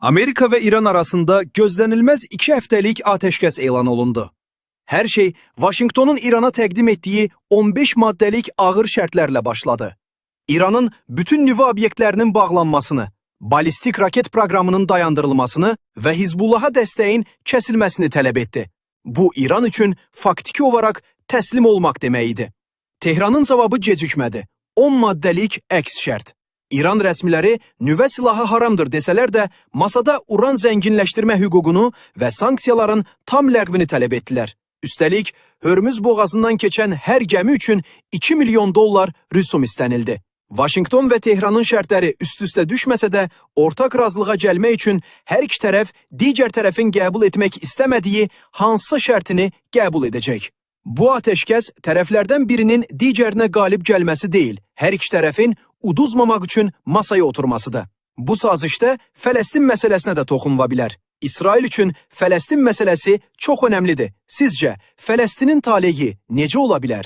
Amerika ve İran arasında gözlenilmez 2 haftalık ateşkes elan olundu. Her şey Washington'un İran'a təqdim ettiği 15 maddelik ağır şərtlərlə başladı. İranın bütün nüvə obyektlərinin bağlanmasını, balistik raket proqramının dayandırılmasını və Hizbullah'a dəstəyin kəsilməsini tələb etdi. Bu İran üçün faktiki olaraq təslim olmaq deməkdir. Tehranın cavabı gecikmədi. 10 maddəlik əks şərt. İran rəsmiləri nüvə silahı haramdır desələr də masada uran zənginləşdirmə hüququnu və sanksiyaların tam ləğvini tələb etdilər. Üstəlik, Hörmüz boğazından keçən hər gəmi üçün $2 milyon rüsum istənildi. Washington və Tehranın şərtləri üst-üstə düşməsə də ortaq razılığa gəlmək üçün hər iki tərəf digər tərəfin qəbul etmək istəmədiyi hansısa şərtini qəbul edəcək. Bu ateşkəs tərəflərdən birinin digərinə qalib gəlməsi deyil, hər iki tərəfin uduzmamaq üçün masaya oturmasıdır. Bu sazişdə Fələstin məsələsinə də toxunula bilər. İsrail üçün Fələstin məsələsi çox önəmlidir. Sizcə, Fələstinin taleyi necə ola bilər?